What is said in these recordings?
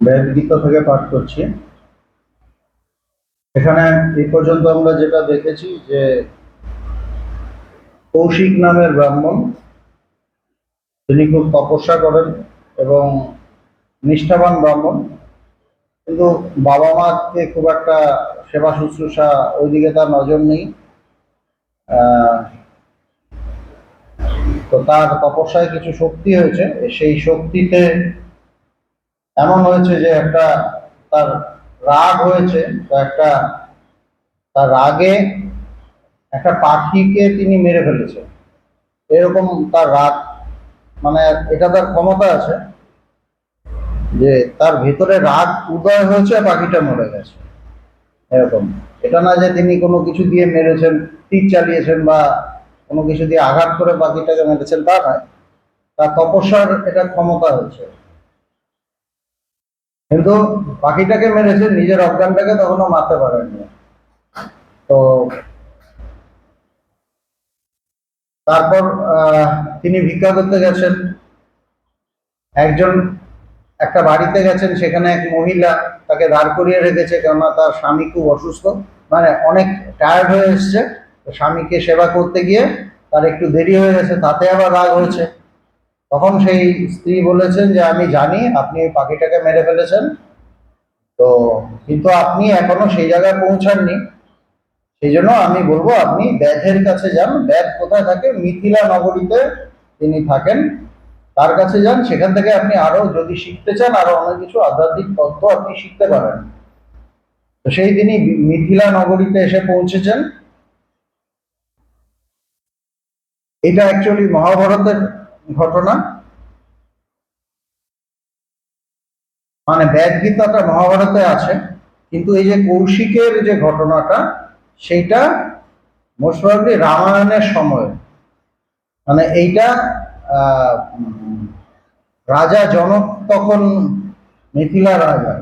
বেদ গীতা থেকে পাঠ করছি। এখানে এই পর্যন্ত আমরা যেটা দেখেছি যে কৌশিক নামের ব্রাহ্মণ, তিনি খুব তপস্যা করেন এবং নিষ্ঠাবান ব্রাহ্মণ, কিন্তু বাবা মাকে খুব একটা সেবা শুশ্রূষা ওইদিকে তার নজর নেই। আহ, তো তার তপস্যায় কিছু শক্তি হয়েছে, সেই শক্তিতে এমন হয়েছে যে একটা তার রাগ হয়েছে। তো একটা তার রাগে একটা পাখিকে তিনি মেরে ফেলেছে, এরকম তার রাগ। মানে এটা তার ক্ষমতা আছে যে তার ভিতরে রাগ উদয় হয়েছে, পাখিটা মরে গেছে, এরকম। এটা না যে তিনি কোনো কিছু দিয়ে মেরেছেন, তীর চালিয়েছেন বা কোনো কিছু দিয়ে আঘাত করে পাখিটাকে মেরেছেন, তা নয়। তার তপস্যার এটা ক্ষমতা হয়েছে। কিন্তু পাখিটাকে মেরেছেন, নিজের অজ্ঞানটাকে তখনও মারতে পারেননি। তো তারপর তিনি ভিক্ষা করতে গেছেন। একজন একটা বাড়িতে গেছেন, সেখানে এক মহিলা তাকে দাঁড় করিয়ে রেখেছে, কেননা তার স্বামী খুব অসুস্থ, মানে অনেক টায়ার্ড হয়ে এসছে। স্বামীকে সেবা করতে গিয়ে তার একটু দেরি হয়ে গেছে, তাতে আবার রাগ হয়েছে। তখন সেই স্ত্রী বলেছেন যে আমি জানি আপনি এই পাখিটাকে মেরে ফেলেছেন, তো কিন্তু আপনি এখনো সেই জায়গায় পৌঁছাননি। সেই জন্য আমি বলবো আপনি ব্যাধের কাছে যান। ব্যাধ কোথায় থাকে? মিথিলা নগরীতে তিনি থাকেন। তার কাছে যান, সেখান থেকে আপনি আরো যদি শিখতে চান, আরো অনেক কিছু আধ্যাত্মিক তত্ত্ব আপনি শিখতে পারেন। তো সেই তিনি মিথিলা নগরীতে এসে পৌঁছেছেন। এটা অ্যাকচুয়ালি মহাভারতের ঘটনা। মানে বেদ গীতাটা মহাভারতে আছে, কিন্তু এই যে কৌশিকের যে ঘটনাটা, সেইটা মোস্ট প্রবাবলি রামায়ণের সময়। মানে এইটা আহ, উম, রাজা জনক তখন মিথিলা রাজা,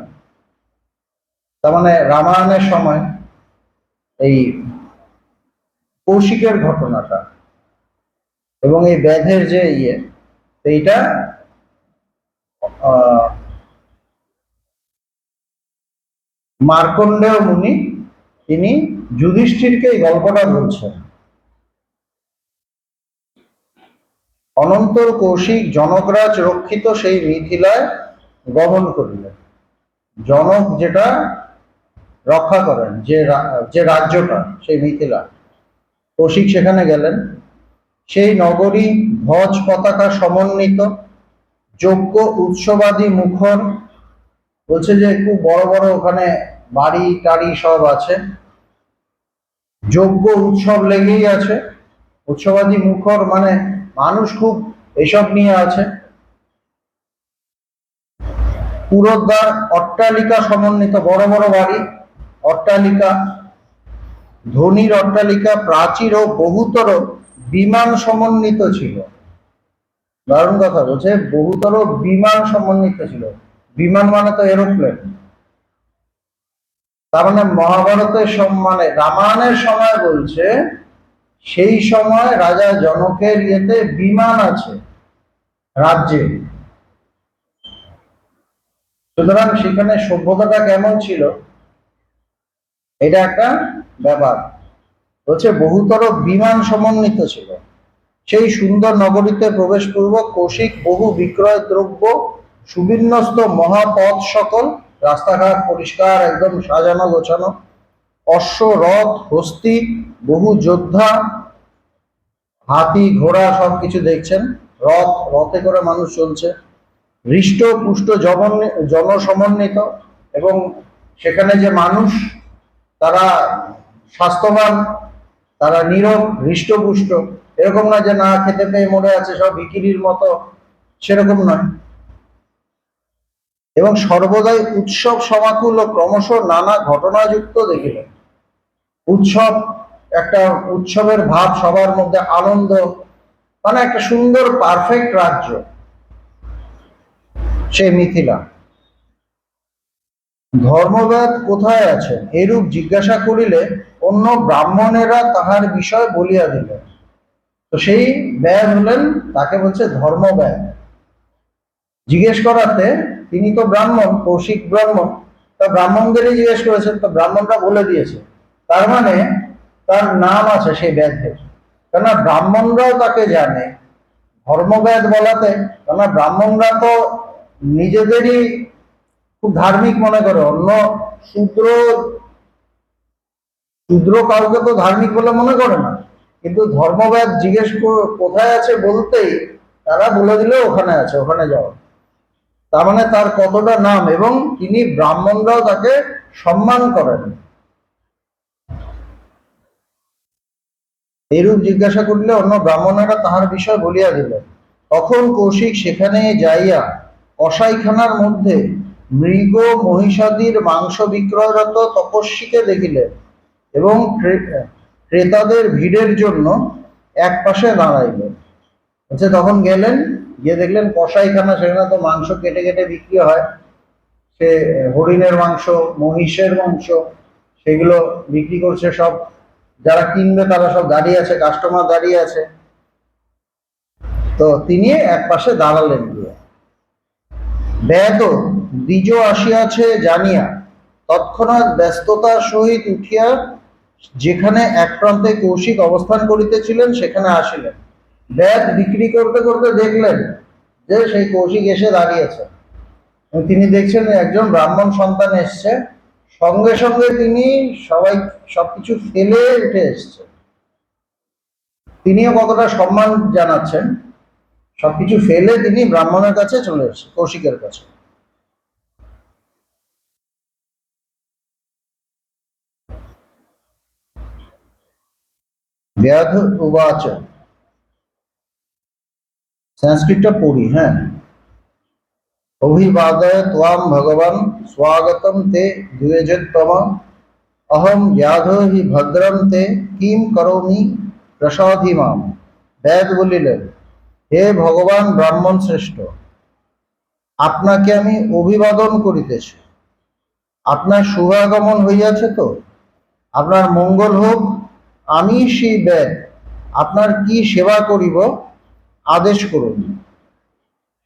তার মানে রামায়ণের সময় এই কৌশিকের ঘটনাটা এবং এই ব্যাধের যে ইয়ে, এইটা আহ, মার্কণ্ডেয় মুনি তিনি যুধিষ্ঠিরকে এই গল্পটা বলছেন। অনন্তর কৌশিক জনকরাজ রক্ষিত সেই মিথিলায় গমন করিলেন। জনক যেটা রক্ষা করেন, যে রাজ্যটা, সেই মিথিলা, কৌশিক সেখানে গেলেন। সেই নগরী ধ্বজ পতাকা সমন্বিত, যজ্ঞ উৎসবাদী মুখর। বলছে যে খুব বড় বড় ওখানে বাড়ি টাড়ি সব আছে, যজ্ঞ উৎসব লেগেই আছে। উৎসবাদী মুখর মানে মানুষ খুব এসব নিয়ে আছে। পুরোদ্বার অট্টালিকা সমন্বিত, বড় বড় বাড়ি, অট্টালিকা, ধনির অট্টালিকা, প্রাচীর ও বহুতর বিমান সমন্বিত ছিল। দারুণ কথা বলছে, বহুতর বিমান সমন্বিত ছিল। বিমান মানে তো এরোপ্লেন। তার মানে মহাভারতের মানে রামায়ণের সময় বলছে সেই সময় রাজা জনকের ইয়েতে বিমান আছে রাজ্যে। সুতরাং সেখানে সভ্যতাটা কেমন ছিল, এটা একটা ব্যাপার। বলছে বহুতর বিমান সমন্বিত ছিল। সেই সুন্দর নগরীতে প্রবেশ পূর্বক কৌশিক বহু বিক্রয় দ্রব্য, সুবিন্যস্ত মহাপথ সকল, রাস্তাঘাট পরিষ্কার একদম সাজানো গোছানো, অশ্ব রথ হস্তি, বহু যোদ্ধা, হাতি ঘোড়া সবকিছু দেখছেন। রথে করে মানুষ চলছে। হৃষ্ট পুষ্ট জনসমন্বিত, এবং সেখানে যে মানুষ, তারা স্বাস্থ্যবান, তারা নীরব হৃষ্টপুষ্ট। এরকম না যে না খেতে পেয়ে মরে আছে, সব ভিখিরির মতো, সেরকম নয়। এবং সর্বদাই উৎসব সমাকুল ও ক্রমশ নানা ঘটনাযুক্ত দেখিলেন। উৎসব, একটা উৎসবের ভাব, সবার মধ্যে আনন্দ, মানে একটা সুন্দর পারফেক্ট রাজ্য সে মিথিলা। ধর্মব্যাদ কোথায় আছেন এরূপ জিজ্ঞাসা করিলে অন্য ব্রাহ্মণেরা তাহার বিষয় বলিয়া দিলেন। তো সেই ব্যাদ হলেন, তাকে বলছে ধর্মব্যাদ। জিজ্ঞেস করাতে তিনি তো ব্রাহ্মণ, কৌশিক ব্রাহ্মণ, তা ব্রাহ্মণদেরই জিজ্ঞেস করেছেন, তো ব্রাহ্মণরা বলে দিয়েছে। তার মানে তার নাম আছে সেই ব্যাধের, কেননা ব্রাহ্মণরাও তাকে জানে ধর্মবেদ বলাতে। কেননা ব্রাহ্মণরা তো নিজেদেরই খুব ধার্মিক মনে করে, অন্য শূদ্র শূদ্র কাউকে তো ধার্মিক বলে মনে করে না, কিন্তু ধর্মবেদ জিজ্ঞেস কোথায় আছে বলতেই তারা বলে দিলে ওখানে আছে, ওখানে যাও। তার মানে তার কতটা নাম, এবং তিনি ব্রাহ্মণরাও তাকে সম্মান করেন। এইরূপ জিজ্ঞাসা করিলে অন্য ব্রাহ্মণেরা তাহার বিষয় বলিয়া দিলেন। তখন কৌশিক সেখানে যাইয়া কসাইখানার মধ্যে মৃগ মহিষাদির মাংস বিক্রয়রত তপস্বীকে দেখিলেন, এবং ক্রেতাদের ভিড়ের জন্য এক পাশে দাঁড়াইলেন। আচ্ছা, তখন গেলেন, গিয়ে দেখলেন কসাইখানা, সেখানে তো মাংস কেটে কেটে বিক্রি হয়। সে হরিণের মাংস, মহিষের মাংস, সেগুলো বিক্রি করছে সব। যারা কিনবে তারা সব দাঁড়িয়ে আছে, কাস্টমার দাঁড়িয়ে আছে। তো তিনি এক পাশে দাঁড়ালেন গিয়ে। বেদ দ্বিজ আসিয়াছে জানিয়া তৎক্ষণাৎ ব্যস্ততার সহিত উঠিয়া যেখানে এক প্রান্তে কৌশিক অবস্থান করিতেছিলেন সেখানে আসিলেন। বেদ বিক্রি করতে করতে দেখলেন যে সেই কৌশিক এসে দাঁড়িয়েছে। তিনি দেখছেন একজন ব্রাহ্মণ সন্তান এসছে, সঙ্গে সঙ্গে তিনি সবকিছু ফেলে উঠে এসছে। তিনিও কতটা সম্মান জানাচ্ছেন, সবকিছু ফেলে তিনি ব্রাহ্মণের কাছে চলে এসছে, কৌশিকের কাছে। ব্যাধ উবাচ, সংস্কৃতটা পড়ি, হ্যাঁ। অভিবাদয় ত্বাম ভগবান স্বাগতম তে দ্বিজোত্তম, অহম ব্যাধ হি ভদ্রম তে কিম করোমি প্রসাধি মাম। বেদ বলিলেন, হে ভগবান ব্রাহ্মণ শ্রেষ্ঠ, আপনাকে আমি অভিবাদন করিতেছি। আপনার শুভাগমন হইয়াছে তো, আপনার মঙ্গল হোক। আমি সেই বেদ, আপনার কি সেবা করিব আদেশ করুন।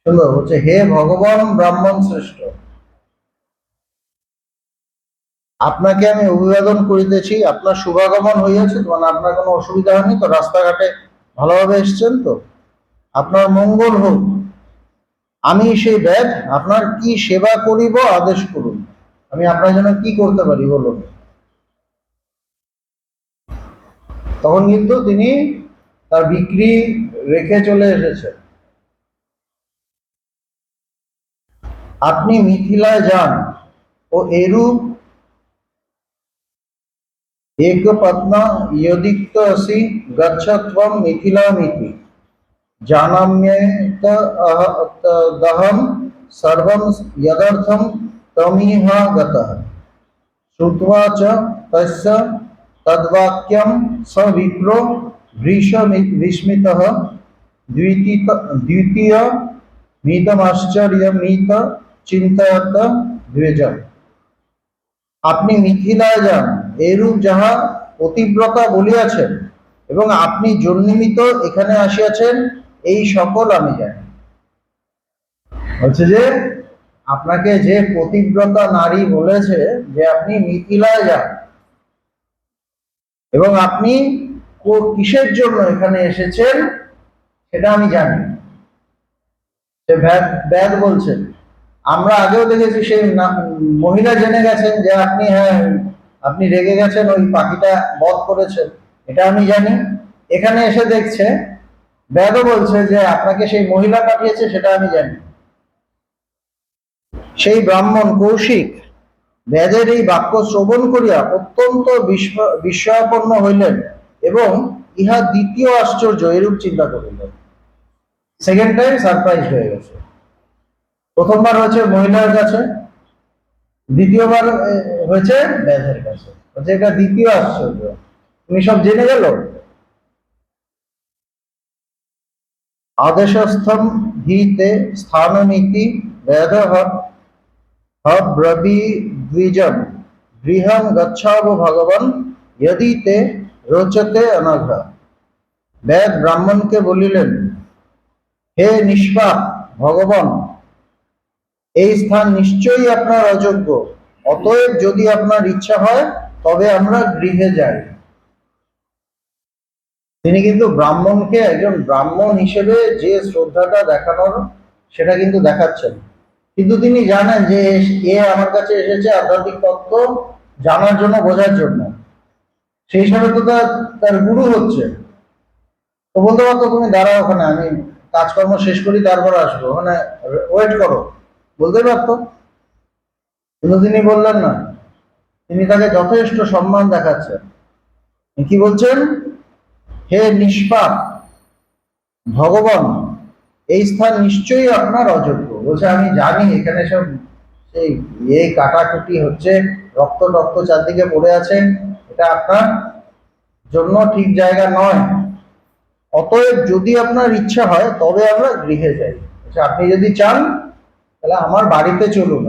সুন্দর হচ্ছে, হে ভগবান ব্রাহ্মণ শ্রেষ্ঠ, আপনাকে আমি অভিবাদন করিতেছি। আপনার শুভাগমন হইয়াছে তো, মানে আপনার কোনো অসুবিধা হয়নি তো, রাস্তাঘাটে ভালোভাবে এসছেন তো, আপনার মঙ্গল হোক। আমি সেই বেদ, আপনার কি সেবা করিব আদেশ করুন। আমি আপনার জন্য কি করতে পারি বলুন। তখন কিন্তু তিনি তার বিক্রি রেখে চলে এসেছেন। আপনি মিথিলায় যান ও এরূপ একপত্না यदिक्त असि गच्छ त्वं मिथिलामिति জানাম্যেত দহম সর্বম যদর্থম তমিহা গতঃ শ্রুত্বা চ তস্য তদ্বাক্যম স বিপ্র ভৃশ বিস্মিতঃ দ্বিতীয় মিতমাশ্চর্যমিত চিন্তয়ত দ্বিজম। আপনি মিথিলায় যান এরূপ যাহা পতিব্রতা বলিয়াছেন, এবং আপনি জন্মিত এখানে আসিয়াছেন, এই সকল আমি জানি। হচ্ছে যে আপনাকে যে পতিব্রতা নারী বলেছে যে আপনি মিথিলায় যান, এবং আপনি কিসের জন্য এখানে এসেছেন সেটা আমি জানি। সে বেদ বলছেন, আমরা আগেও দেখেছি সেই মহিলা জেনে গেছেন যে আপনি, হ্যাঁ, আপনি রেগে গেছেন, ওই পাখিটা বধ করেছেন, এটা আমি জানি। এখানে এসে দেখছে, বেদও বলছে যে আপনাকে সেই মহিলা পাঠিয়েছে, সেটা আমি জানি। সেই ব্রাহ্মণ কৌশিক বেদের এই বাক্য শ্রবণ করিয়া অত্যন্ত বিস্ময়াপন্ন হইলেন, এবং ইহা দ্বিতীয় আশ্চর্য এরূপ চিন্তা করিলেন। সেকেন্ড টাইম সারপ্রাইজ হয়ে গেছে। প্রথমবার হয়েছে মহিলার কাছে, দ্বিতীয়বার হয়েছে বেদের কাছে। এটা দ্বিতীয় আশ্চর্য, তুমি সব জেনে গেল। আদেশস্থম হি তে স্থানমিতি বেদ ব্রবীদ্বিজম গৃহম গচ্ছাব ভগবান यदि ते রোচতে অনঘ। বেদ ব্রাহ্মণকে বলিলেন, হে নিষ্পাপ ভগবান, এই স্থান নিশ্চয়ই আপনার অযোগ্য, অতএব যদি আপনার ইচ্ছা হয় তবে আমরা গৃহে যাই। তিনি কিন্তু ব্রাহ্মণকে একজন ব্রাহ্মণ হিসেবে যে শ্রদ্ধাটা দেখানোর সেটা কিন্তু দেখাচ্ছেন, কিন্তু তিনি জানেন যে এ আমার কাছে এসেছে আধ্যাত্মিক তত্ত্ব জানার জন্য, বোঝার জন্য। সেই হিসাবে তো তার গুরু হচ্ছে। তো বলতে পারতো তুমি দাঁড়াও ওখানে, আমি কাজকর্ম শেষ করি তারপর আসবো, ওখানে ওয়েট করো, বলতে পারতো। কিন্তু তিনি বললেন না, তিনি তাকে যথেষ্ট সম্মান দেখাচ্ছেন। কি বলছেন? হে নিষ্পাপ ভগবান, এই স্থান নিশ্চয়ই আপনার অযোগ্য। বলছে আমি জানি এখানে সব সেই এই কাটাকুটি হচ্ছে, রক্ত রক্ত চারদিকে পড়ে আছে, এটা আপনার জন্য ঠিক জায়গা নয়। অতএব যদি আপনার ইচ্ছা হয় তবে আমরা গৃহে যাই। আচ্ছা, আপনি যদি চান তাহলে আমার বাড়িতে চলুন।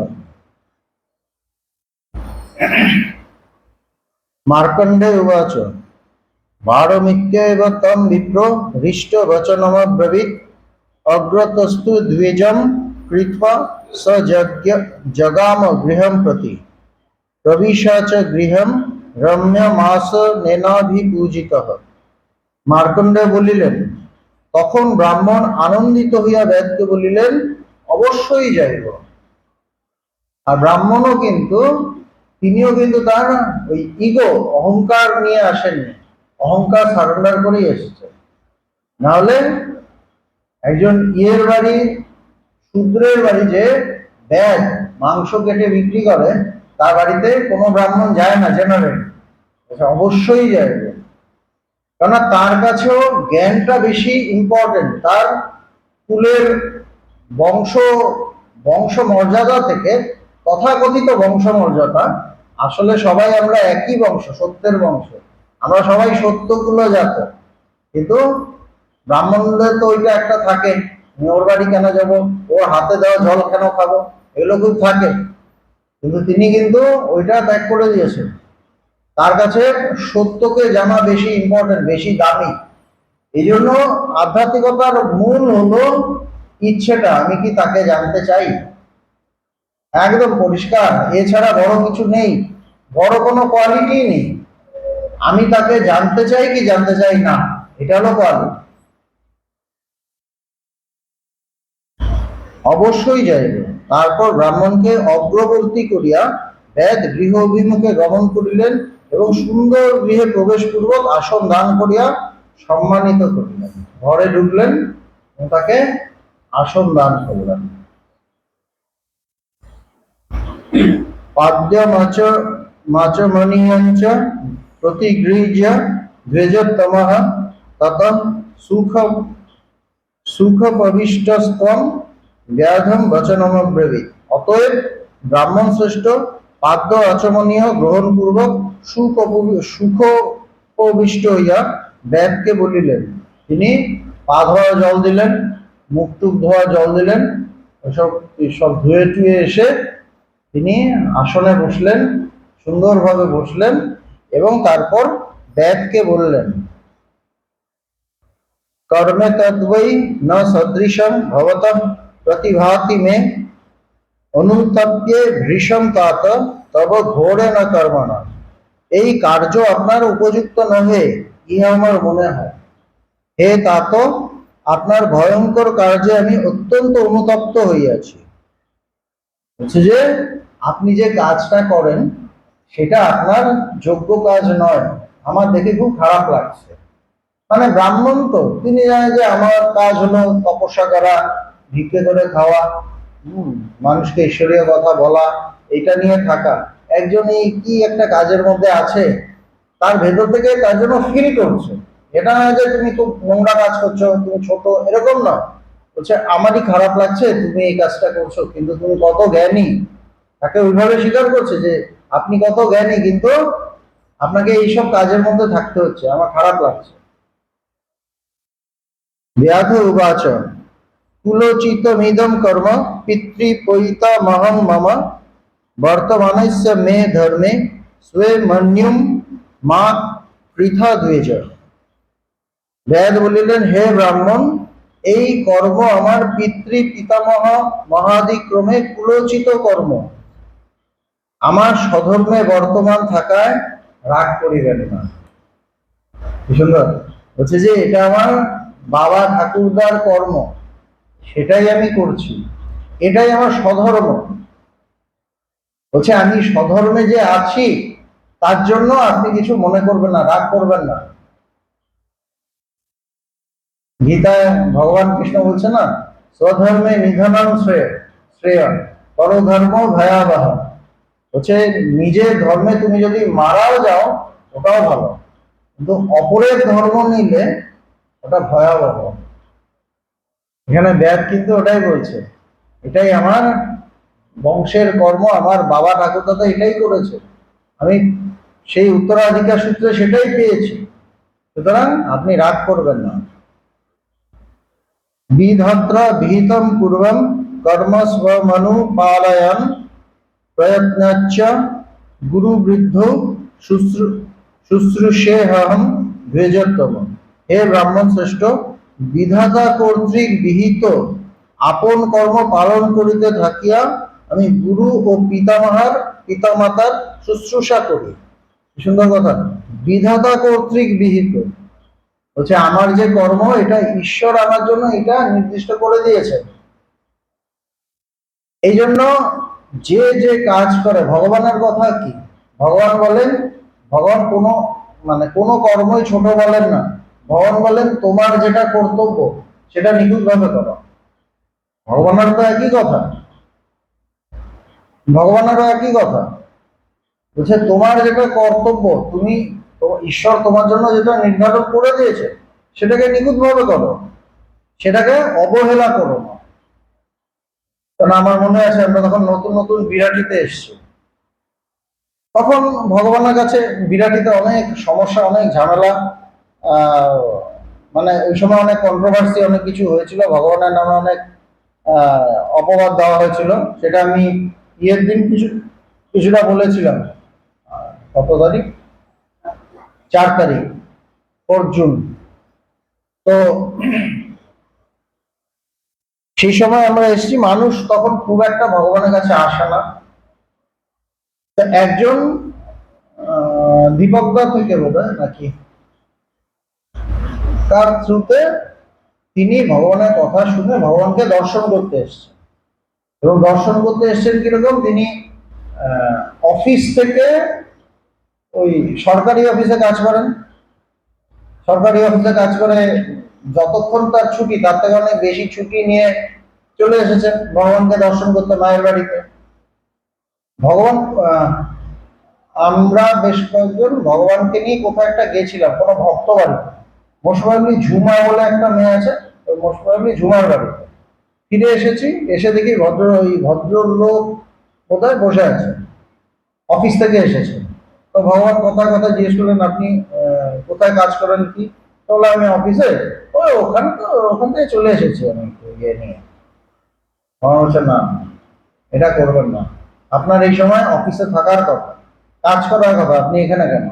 মার্কণ্ডে উবাচ ভারমিত্যেব তম বিপ্র হৃষ্ট বচনমব্রবীৎ অগ্রতস্তু দ্বিজম কৃত্বা স জগাম গৃহম প্রতি প্রবিশা চ গৃহম রম্যমাস নেনাভিপূজিতঃ। মার্কণ্ডেয় বলিলেন, তখন ব্রাহ্মণ আনন্দিত হইয়া বেদকে বলিলেন, অবশ্যই যাইব। আর ব্রাহ্মণও কিন্তু, তিনিও কিন্তু তার ওই ইগো, অহংকার নিয়ে আসেননি, অহংকার সারেন্ডার করেই এসেছে। নাহলে একজন ইয়ের বাড়ি, শূদ্রের বাড়ি যে বেদ মাংস কেটে বিক্রি করে, তার বাড়িতে কোনো ব্রাহ্মণ যায় না জেনারেল। অবশ্যই যায়, কেননা তার কাছেও জ্ঞানটা বেশি ইম্পর্টেন্ট। তার কুলের বংশ বংশ মর্যাদা থেকে, তথাকথিত বংশ মর্যাদা, আসলে সবাই আমরা একই বংশ, সত্যের বংশ, আমরা সবাই সত্য কুলজাত। কিন্তু ব্রাহ্মণদের তো ওইটা একটা থাকে, ওর বাড়ি কেন যাব, ওর হাতে দেওয়া জল কেন খাবো, এগুলো খুব থাকে। কিন্তু তিনি কিন্তু ওইটা ত্যাগ করে দিয়েছেন। তার কাছে সত্যকে জানা বেশি ইম্পর্টেন্ট, বেশি দামি। এই জন্য আধ্যাত্মিকতার মূল হলো ইচ্ছেটা, আমি কি তাকে জানতে চাই, একদম পরিষ্কার। এছাড়া বড় কিছু নেই, বড় কোনো কোয়ালিটি নেই। আমি তাকে জানতে চাই কি জানতে চাই না, এটা হলো কোয়ালিটি। অবশ্যই যাইবে। তারপর ব্রাহ্মণকে অগ্রবর্তী করিয়া বেদ গৃহ অভিমুখে গমন করিলেন এবং সুন্দর গৃহে প্রবেশ পূর্বক আসন দান করিয়া সম্মানিত করিলেন। ঘরে ঢুকলেন এবং তাকে আসন দান করলেন। পাদ্য মাচ মাচমণীয়ঞ্চ প্রতিগৃহ্য দ্বিজতমঃ তত সুখপবিষ্টস্তম ব্যাধম বচনমব্রবীৎ। অতএব ব্রাহ্মণ শ্রেষ্ঠ পাদ্য আচমনীয় গ্রহণ পূর্বক সুখোপবিষ্ট হইয়া ব্যাধকে বলিলেন। তিনি পা ধোয়া জল দিলেন, মুখ টুক ধোয়া জল দিলেন, এসব সব ধুয়ে টুয়ে এসে তিনি আসনে বসলেন, সুন্দরভাবে বসলেন এবং তারপর ব্যাধকে বললেন, कर्मे तद्वै न सदृशं भवतः प्रतिभाति में অনুতপ্যে ভৃষম তাত তব ঘোরে না কর্মণা। এই কার্য আপনার উপযুক্ত নহে, ইহা আমার মনে হয়। হে তাত, আপনার ভয়ঙ্কর কার্যে আমি অত্যন্ত অনুতপ্ত হইয়াছি। বলছে যে আপনি যে কাজটা করেন সেটা আপনার যোগ্য কাজ নয়, আমার দেখে খুব খারাপ লাগছে। মানে ব্রাহ্মণ তো, তিনি জানেন যে আমার কাজ হলো তপস্যা করা, ভিক্ষে করে খাওয়া, মানুষকে ঈশ্বরীয় কথা বলা, এটা নিয়ে থাকা। একজন এই কি একটা কাজের মধ্যে আছে, তার ভেতর থেকে তার জন্য ফিল করছে। এটা নয় যে তুমি খুব নোংরা কাজ করছো, তুমি ছোট, এরকম নয়। বলছে আমারই খারাপ লাগছে তুমি এই কাজটা করছো, কিন্তু তুমি কত জ্ঞানী। তাকে ওইভাবে স্বীকার করছে যে আপনি কত জ্ঞানী, কিন্তু আপনাকে এইসব কাজের মধ্যে থাকতে হচ্ছে, আমার খারাপ লাগছে। व्याध उवाच कुलोचितमिदं कर्म पितृपैतामहं मम वर्तमानस्य मे धर्मे स्वे मन्युम মা পৃথা দ্বিজ। বেদ বলিলেন, হে ব্রাহ্মণ, এই কর্ম আমার পিতৃ পিতামহ মহাদিক্রমে কুলোচিত কর্ম, আমার স্বধর্মে বর্তমান থাকায় রাগ করিবেন না। কি সুন্দর বলছে যে এটা আমার বাবা ঠাকুরদার কর্ম, সেটাই আমি করছি, এটাই আমার স্বধর্ম। বলছে আমি স্বধর্মে যে আছি তার জন্য আপনি কিছু মনে করবেন না, রাগ করবেন না। গীতায় ভগবান কৃষ্ণ বলছে না, স্বধর্মে নিধনম শ্রেয় শ্রেয় পরধর্ম ভয়াবহ। বলছে নিজের ধর্মে তুমি যদি মারাও যাও ওটাও ভালো, কিন্তু অপরের ধর্ম নিলে ওটা ভয়াবহ। এখানে ব্যাদ কিন্তু ওটাই বলছে, এটাই আমার বংশের কর্ম, আমার বাবা ঠাকুরদাদা এটাই করেছে, আমি সেই উত্তরাধিকার সূত্রে সেটাই পেয়েছি, সুতরাং আপনি রাগ করবেন না। বিধাত্র বিহিতম পূর্বম কর্ম স্বমনু পালয়ন প্রয়ত্নচ্চ গুরু বৃদ্ধ শুশ্রূষেহম দ্বিজতম। হে ব্রাহ্মণ শ্রেষ্ঠ, বিধাতা কর্তৃক বিহিত আপন কর্ম পালন করিতে থাকিয়া আমি গুরু ও পিতামাতার শুশ্রূষা করি। সুন্দর কথা, বিধাতা কর্তৃক বিহিত। বলছে আমার যে কর্ম এটা ঈশ্বর আমার জন্য এটা নির্দিষ্ট করে দিয়েছে, এই জন্য যে যে কাজ করে, ভগবানের কথা কি, ভগবান বলেন, ভগবান কোনো কর্মই ছোট বলেন না। ভগবান বলেন তোমার যেটা কর্তব্য সেটা নিখুঁতভাবে করো। ভগবানের তো একই কথা, ভগবানেরও একই কথা। বলছে তোমার যেটা কর্তব্য, তুমি ঈশ্বর তোমার জন্য যেটা নির্ধারণ করে দিয়েছে সেটাকে নিখুঁতভাবে করো, সেটাকে অবহেলা করো না। কারণ আমার মনে আছে আমরা তখন নতুন নতুন বিরাটিতে এসছি, তখন ভগবানের কাছে বিরাটিতে অনেক সমস্যা, অনেক ঝামেলা, মানে ওই সময় অনেক কন্ট্রোভার্সি, অনেক কিছু হয়েছিল, ভগবানের নামে অনেক অপবাদ দেওয়া হয়েছিল। সেটা আমি ইয়ের দিন কিছুটা বলেছিলাম। কত তারিখ? 4 তারিখ, 4 জুন। তো সেই সময় আমরা এসেছি, মানুষ তখন খুব একটা ভগবানের কাছে আসে না। একজন দীপকদা থেকে বোধ হয় নাকি তার থ্রুতে তিনি ভগবানের কথা শুনে ভগবানকে দর্শন করতে এসছেন। এবং দর্শন করতে এসছেন কিরকম, তিনি অফিস থেকে ওই সরকারি অফিসে কাজ করেন, সরকারি অফিসে কাজ করে যতক্ষণ তার ছুটি তার থেকে অনেক বেশি ছুটি নিয়ে চলে এসেছেন ভগবানকে দর্শন করতে মায়ের বাড়িতে। ভগবান আমরা বেশ কয়েকজন ভগবানকে নিয়ে কোথাও একটা গেছিলাম, কোনো ভক্ত বাড়িতে, মোশবাবলি ঝুমা বলে একটা মেয়ে আছে, ওই মোশবাবলি ঝুমার বাড়িতে ফিরে এসেছি। এসে দেখি ভদ্রলোক কোথায় বসে আছে, অফিস থেকে এসেছে। তো ভগবান কথা কথা জিজ্ঞেস করলেন আপনি কোথায় কাজ করেন কি? বললাম আমি অফিসে, ওখান থেকে চলে এসেছি আমি ইয়ে নিয়ে। ভগবান বলছে না, এটা করবেন না, আপনার এই সময় অফিসে থাকার কথা, কাজ করার কথা, আপনি এখানে কেন?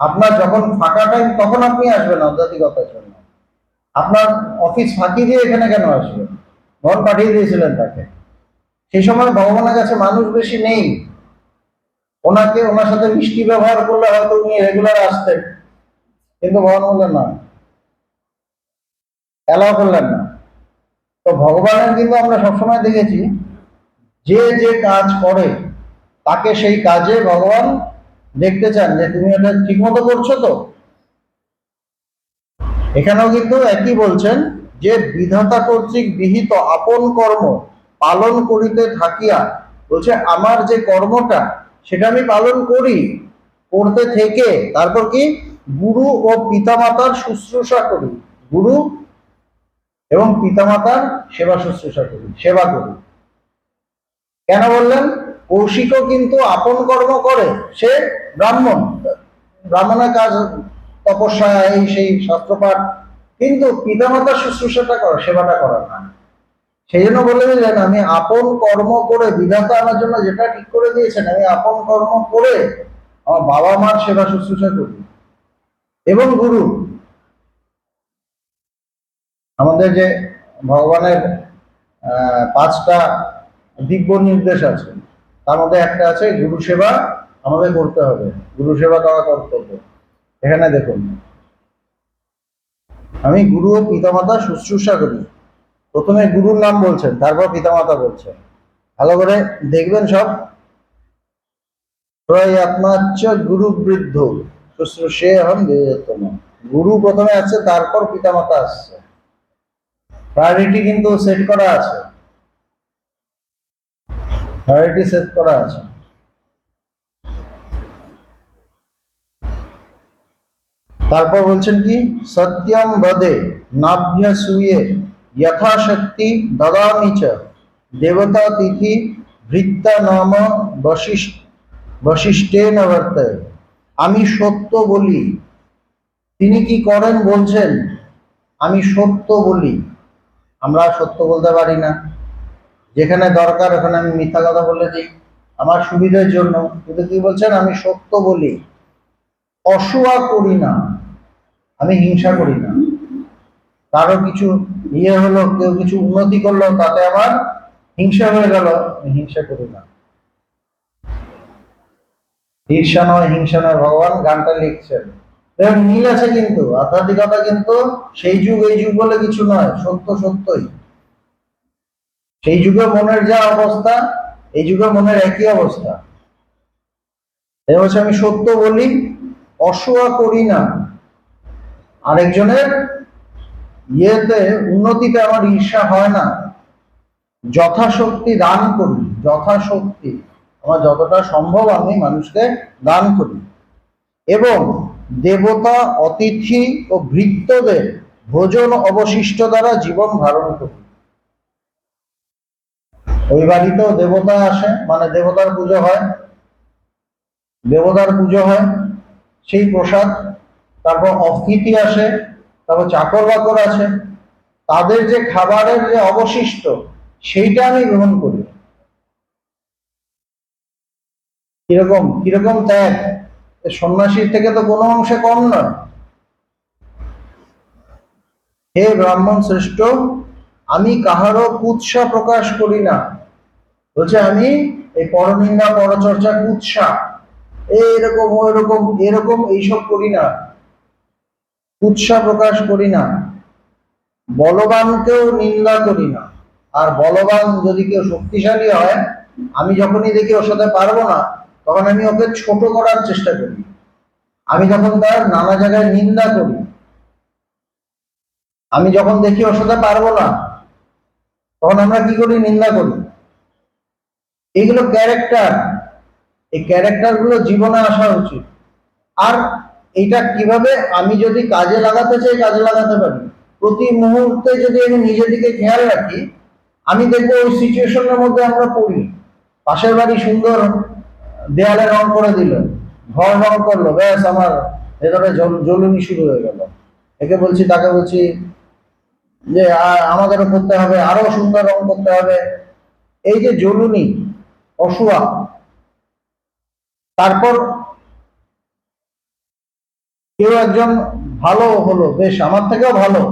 আপনার যখন ফাঁকা টাইম তখন আপনি আসবেন আধ্যাত্মিকতার জন্য, আপনার অফিস ফাঁকি দিয়ে এখানে কেন আসবেন? ভগবান পাঠিয়ে দিয়েছিলেন তাকে। সেই সময় ভগবানের কাছে মানুষ বেশি নেই, ওনার সাথে মিষ্টি ব্যবহার করলে হয়তো উনি রেগুলার আসতেন, কিন্তু ভগবান বললেন না, অ্যালাউ করলেন না। তো ভগবানের কিন্তু আমরা সবসময় দেখেছি যে যে কাজ করে তাকে সেই কাজে ভগবান দেখতে চান যে তুমি এটা ঠিক মতো করছো তো। এখানেও কিন্তু একই বলছেন যে বিধাতা কর্তৃক বিহিত আপন কর্ম পালন করিতে থাকিয়া, বলছে আমার যে কর্মটা সেটা আমি পালন করি, করতে থেকে তারপর কি গুরু ও পিতামাতার শুশ্রূষা করি, গুরু এবং পিতামাতার সেবা শুশ্রূষা করি, সেবা করি। কেন বললেন? কৌশিকও কিন্তু আপন কর্ম করে, সে ব্রাহ্মণ, ব্রাহ্মণের কাজ তপস্যা এই সেই শাস্ত্রপাঠ, কিন্তু পিতামাতার শুশ্রূষাটা করে, সেবাটা করার না। সেই জন্য বলে দিলেন আমি আপন কর্ম করে, বিধাতা আমার জন্য যেটা ঠিক করে দিয়েছেন, আমি আপন কর্ম করে আমার বাবা মার সেবা শুশ্রূষা করি। এবং গুরু, আমাদের যে ভগবানের 5টা দিব্য নির্দেশ আছে, তার মধ্যে একটা আছে গুরু সেবা আমাদের করতে হবে, গুরু সেবা করা কর্তব্য। এখানে দেখুন, আমি গুরু ও পিতামাতা শুশ্রূষা করি, প্রথমে গুরুর নাম বলছেন, তারপর পিতামাতা বলছেন, ভালো করে দেখবেন সব। প্রয়াত্মাচ্চ গুরু বৃদ্ধ শুশ্রূষে এখন বিবেচতম, গুরু প্রথমে আসছে, তারপর পিতামাতা আসছে, প্রায়োরিটি কিন্তু সেট করা আছে, প্রায়োরিটি সেট করা আছে। তারপর বলছেন কি, সত্যম বদে নাভ্যসূয়ে যথাশক্তি দদামি চ দেবতা তিথি ভৃত্তা নাম বশিষ্ঠেন বর্তয়। আমি সত্য বলি, তিনি কি করেন বলছেন, আমি সত্য বলি। আমরা সত্য বলতে পারি না, যেখানে দরকার ওখানে আমি মিথ্যা কথা বলে দিই আমার সুবিধার জন্য, কিন্তু কি বলছেন, আমি সত্য বলি, অসূয়া করি না, আমি হিংসা করি না। কারো কিছু হলো, কেউ কিছু উন্নতি করলো, তাতে আমার হিংসা হয়ে গেল, আমি হিংসা করি না। ঈর্ষা নয়, হিংসা নয়, ভগবান গানটা লিখছেন। দেখুন মিল আছে, কিন্তু আধ্যাত্মিকতা কিন্তু সেই যুগ এই যুগ বলে কিছু নয়, সত্য সত্যই। সেই যুগে মনের যা অবস্থা, এই যুগে মনের একই অবস্থা। এই হচ্ছে আমি সত্য বলি, অসূয়া করি না, আরেকজনের ইয়েতে উন্নতিতে আমার ঈর্ষা হয় না, যথাশক্তি দান করি, যথাশক্তি আমার যতটা সম্ভব আমি মানুষকে দান করি, এবং দেবতা অতিথি ও ভৃত্যদের ভোজন অবশিষ্ট দ্বারা জীবন ধারণ করি। ওই বাড়িতেও দেবতা আসে, মানে দেবতার পুজো হয়, দেবতার পুজো হয়, সেই প্রসাদ, তারপর অতিথি আসে, তারপর চাকর বাকর আছে, তাদের যে খাবারের যে অবশিষ্ট সেইটা আমি গ্রহণ করি। কিরকম কিরকম ত্যাগ, সন্ন্যাসীর থেকে তো কোনো অংশে কম নয়। হে ব্রাহ্মণ শ্রেষ্ঠ, আমি কাহারও কুৎসা প্রকাশ করি না। বলছে আমি এই পরনিন্দা পরচর্চা কুৎসা এরকম ওইরকম এরকম এইসব করি না, কুৎসা প্রকাশ করি না, বলবানকেও নিন্দা করি না। আর বলবান যদি কেউ শক্তিশালী হয়, আমি যখনই দেখি ওর সাথে পারবো না, তখন আমি ওকে ছোট করার চেষ্টা করি, আমি যখন তার নানা জায়গায় নিন্দা করি, আমি যখন দেখি ওর সাথে পারবো না, তখন আমরা কি করি, নিন্দা করি। এইগুলো ক্যারেক্টার, এই ক্যারেক্টার গুলো জীবনে আসা উচিত। আর এটা কিভাবে আমি যদি কাজে লাগাতে চাই, কাজে লাগাতে পারি, প্রতি মুহূর্তে যদি আমি নিজের দিকে খেয়াল রাখি, আমি দেখবো ওই সিচুয়েশনের মধ্যে আমরা পড়ি। পাশের বাড়ি সুন্দর দেয়ালে রং করে দিল, ঘর রং করলো, ব্যাস আমার ভেতরে জ্বলুনি শুরু হয়ে গেল। একে বলছি, তাকে বলছি যে আমাদেরও করতে হবে, আরো সুন্দর রং করতে হবে, এই যে জ্বলুনি, অসুয়া। তারপর কেউ একজন ভালো হলো, বেশ আমার থেকেও ভালো,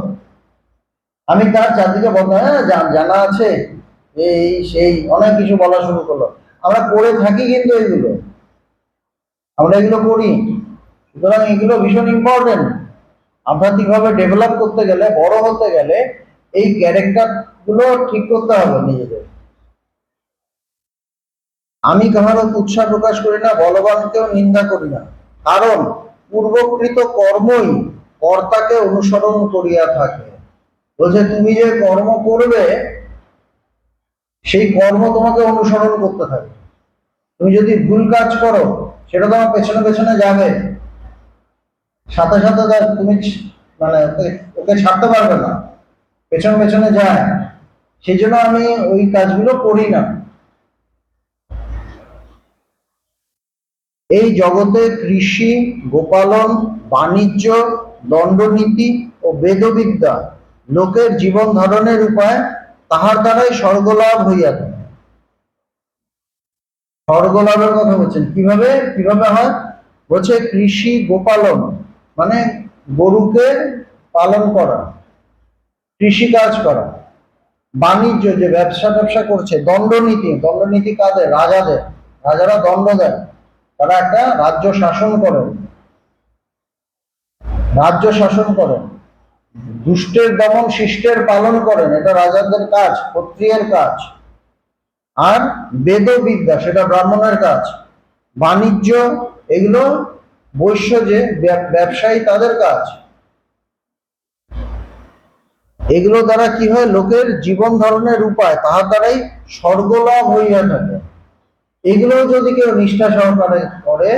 আমি তার চারদিকে বলতে জানা আছে, এই সেই অনেক কিছু বলা শুরু করলো। আমরা করে থাকি কিন্তু এগুলো, আমরা এগুলো করি। সুতরাং এগুলো ভীষণ ইম্পর্টেন্ট। আধ্যাত্মিকভাবে ডেভেলপ করতে গেলে, বড় হতে গেলে এই ক্যারেক্টার গুলো ঠিক করতে হবে নিজেদের। আমি কাহারও কুৎসা প্রকাশ করি না, বলবানকেও নিন্দা করি না, কারণ পূর্বকৃত কর্মই কর্তাকে অনুসরণ করিয়া থাকে। বলছে তুমি যে কর্ম করবে, সেই কর্ম তোমাকে অনুসরণ করতে থাকে। তুমি যদি ভুল কাজ করো, সেটা তোমার পেছনে পেছনে যাবে, সাথে সাথে তুমি মানে ওকে ছাড়তে পারবে না, পেছনে পেছনে যায়। সেই জন্য আমি ওই কাজগুলো করি না। এই জগতে কৃষি, গোপালন, বাণিজ্য, দণ্ডনীতি ও বেদবিদ্যা লোকের জীবন ধারণের উপায়, তাহার দ্বারাই স্বর্গলাভ হইয়া থাকে। স্বর্গলাভের কথা বলছেন, কিভাবে কিভাবে হয়, বলছে কৃষি গোপালন মানে গরুকে পালন করা, কৃষি কাজ করা, বাণিজ্য, যে ব্যবসা ব্যবসা করছে, দণ্ডনীতি, দণ্ডনীতি কাদের? রাজাদের। রাজারা দণ্ড দেন, তারা একটা রাজ্য শাসন করেন, রাজ্য শাসন করেন, দুষ্টের দমন শিষ্টের পালন করেন, এটা রাজাদের কাজ, ক্ষত্রিয়ের কাজ। আর বেদবিদ্যা, সেটা ব্রাহ্মণের কাজ। বাণিজ্য, এগুলো বৈশ্য, যে ব্যবসায়ী, তাদের কাজ। এগুলো দ্বারা কি হয়? লোকের জীবন ধারণের উপায়, তাহার দ্বারাই স্বর্গলাভ হইয়া থাকে। এগুলো যদি কেউ নিষ্ঠা সহকারে করে,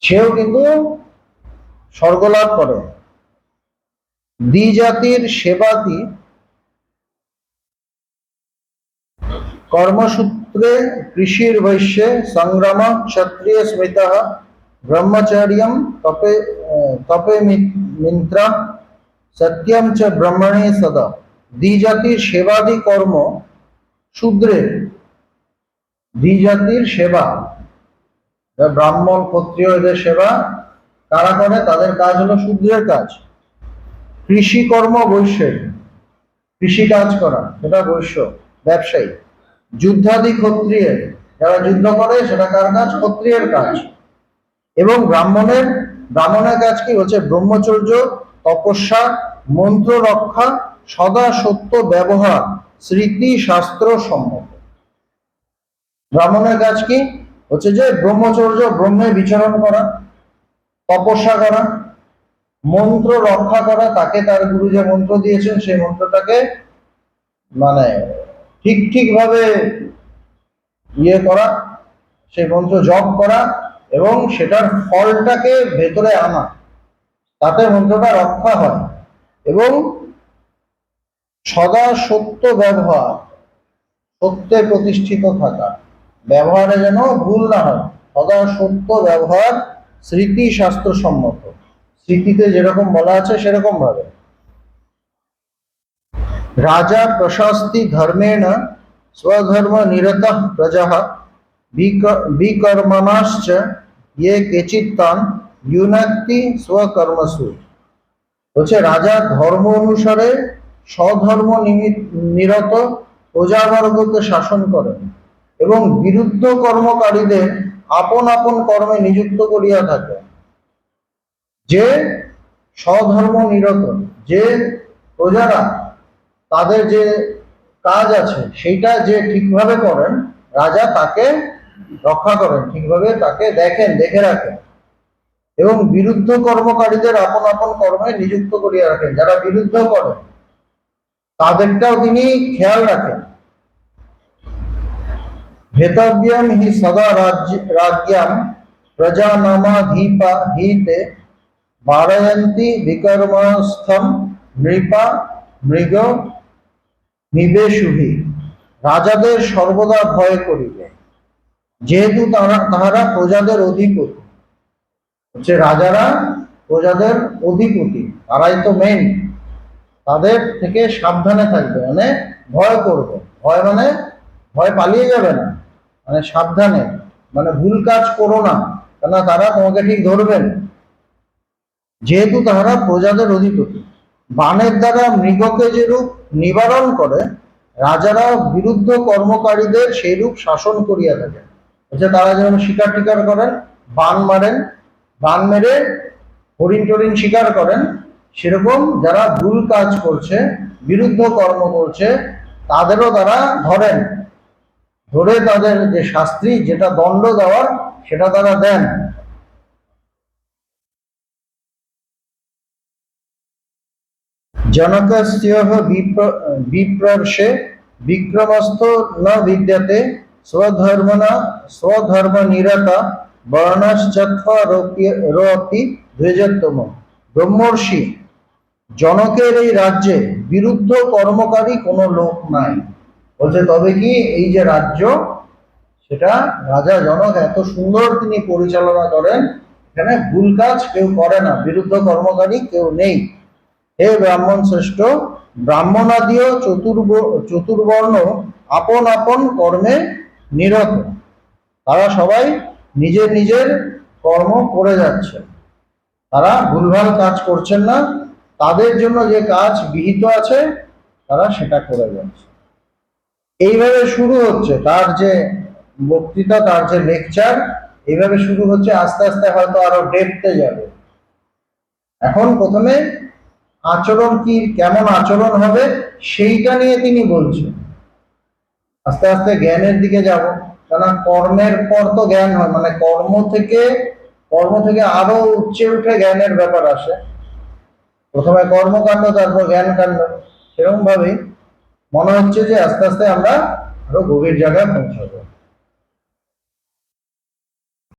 সেও কিন্তু স্বর্গলাভ করে। দ্বিজাতির সেবাতি কর্মসূত্রে কৃষির বৈশ্যে সংগ্রাম ক্ষত্রিয় স্মৃত ব্রহ্মচর্যম তপে তপে মিন্ত্রা সত্যম চ ব্রহ্মণে সদা। দ্বিজাতির সেবাদি কর্ম শূদ্রের, দ্বিজাতির সেবা, ব্রাহ্মণ ক্ষত্রিয় এদের সেবা কারা করে? তাদের কাজ হলো শূদ্রের কাজ। কৃষি কর্ম বৈশ্যের, কৃষি কাজ করা, সেটা বৈশ্য ব্যবসায়ী। যুদ্ধাদি ক্ষত্রিয়ের, যারা যুদ্ধ করে সেটা কার কাজ? ক্ষত্রিয়ের কাজ। এবং ব্রাহ্মণের, ব্রাহ্মণের কাজ কি হচ্ছে? ব্রহ্মচর্য, তপস্যা, মন্ত্র রক্ষা, সদা সত্য ব্যবহার, স্মৃতি শাস্ত্র সম্মত। ব্রাহ্মণের কাজ কি হচ্ছে? যে ব্রহ্মচর্য, ব্রহ্মে বিচরণ করা, তপস্যা করা, মন্ত্র রক্ষা করা, তাকে তার গুরু যে মন্ত্র দিয়েছেন সেই মন্ত্রটাকে মানে ঠিক ভাবে করা, সেই মন্ত্র জপ করা, এবং সেটার ফলটাকে ভেতরে আনা, তাতে মন্ত্রটা রক্ষা হয়। এবং সদা সত্য ব্যবহার, সত্যে প্রতিষ্ঠিত থাকা, ব্যবহারে যেন ভুল না হয়, সদা সত্য ব্যবহার, স্মৃতি শাস্ত্র সম্মত, স্মৃতিতে যেরকম বলা আছে সেরকম ভাবে। রাজা প্রশস্তি ধর্মেণ स्वधर्म निरतः प्रजा विकर्मणाश्च ये केचित्तान युनक्ति स्वकर्मसु। বলছে রাজা ধর্ম অনুসারে স্বধর্ম নিরত প্রজাবর্গকে শাসন করেন এবং বিরুদ্ধ কর্মকারীদের আপন আপন কর্মে নিযুক্ত করিয়া থাকে। যে স্বধর্ম নিরত, যে প্রজারা তাদের যে কাজ আছে সেইটা যে ঠিকভাবে করেন, রাজা তাকে রক্ষা করেন, ঠিকভাবে তাকে দেখেন, দেখে রাখেন, এবং বিরুদ্ধ কর্মকারীদের আপন আপন কর্মে নিযুক্ত করিয়া রাখেন। যারা বিরুদ্ধ করেন তাদেরটাও তিনি খেয়াল রাখেন। ভেতব্যম হি সদা রাজ্যাম প্রজানামাধীপা হিতে বারয়ন্তি বিকর্মস্থম নৃপা মৃগ নিবেশুহি। রাজাদের সর্বদা ভয় করিবে, যেহেতু তাহারা প্রজাদের অধিপতি। হচ্ছে রাজারা প্রজাদের অধিপতি, তারাই তো মেন। তাদের থেকে সাবধানে থাকবে, মানে ভয় করবে। ভয় মানে ভয় পালিয়ে যাবে না, মানে সাবধানে, মানে ভুল কাজ করো না, কেন তারা তোমাকে ঠিক ধরবেন, যেহেতু তাহারা প্রজাদের অধিপতি। বাণের দ্বারা মৃগকে যেরূপ নিবারণ করে, রাজারা বিরুদ্ধ কর্মকারীদের সেই রূপ শাসন করিয়া থাকেন। হচ্ছে তারা যেমন শিকার টিকার করেন, বান মারেন, বান মেরে হরিণ টরিণ শিকার করেন, সেরকম যারা ভুল কাজ করছে, বিরুদ্ধ কর্ম করছে, তাদেরও তারা ধরেন, ধরে তাদের যে শাস্তি, যেটা দণ্ড দেওয়ার, সেটা তারা দেন। जनकस्यः विप्रर्षे विक्रमस्थो न विद्यते स्वधर्मनिरता वर्णश्चत्वारोऽपि द्विजोत्तम। ব্রহ্মর্ষি জনকের এই রাজ্যে বিরুদ্ধ কর্মকারী কোনো লোক নাই। বলছে তবে কি এই যে রাজ্য, সেটা রাজা জনক এত সুন্দর তিনি পরিচালনা করেন, এখানে ভুল কাজ কেউ করে না, বিরুদ্ধ কর্মকারী কেউ নেই। হে ব্রাহ্মণ শ্রেষ্ঠ, ব্রাহ্মণাদিও চতুর্বর্ণ আপন আপন কর্মে নিরত, তারা সবাই নিজের নিজের কর্ম করে যাচ্ছে, তারা ভুলভাল কাজ করছেন না। তাদের জন্য যে কাজ বিহিত আছে তারা সেটা করে যাচ্ছে। এইভাবে শুরু হচ্ছে তার যে বক্তৃতা, তার যে লেকচার, এইভাবে শুরু হচ্ছে, আস্তে আস্তে হয়তো আরো ডেপথে যাবে। এখন প্রথমে আচরণ কি, কেমন আচরণ হবে সেইটা নিয়ে তিনি বলছেন। আস্তে আস্তে জ্ঞানের দিকে যাব, কেননা কর্মের পর তো জ্ঞান হয়, মানে কর্ম থেকে আরো উচ্চে উঠে জ্ঞানের ব্যাপার আসে। প্রথমে কর্মকাণ্ড, তারপর জ্ঞান কাণ্ড। সেরকম ভাবেই মনে হচ্ছে যে আস্তে আস্তে আমরা আরো গভীর জায়গায় পৌঁছাবো।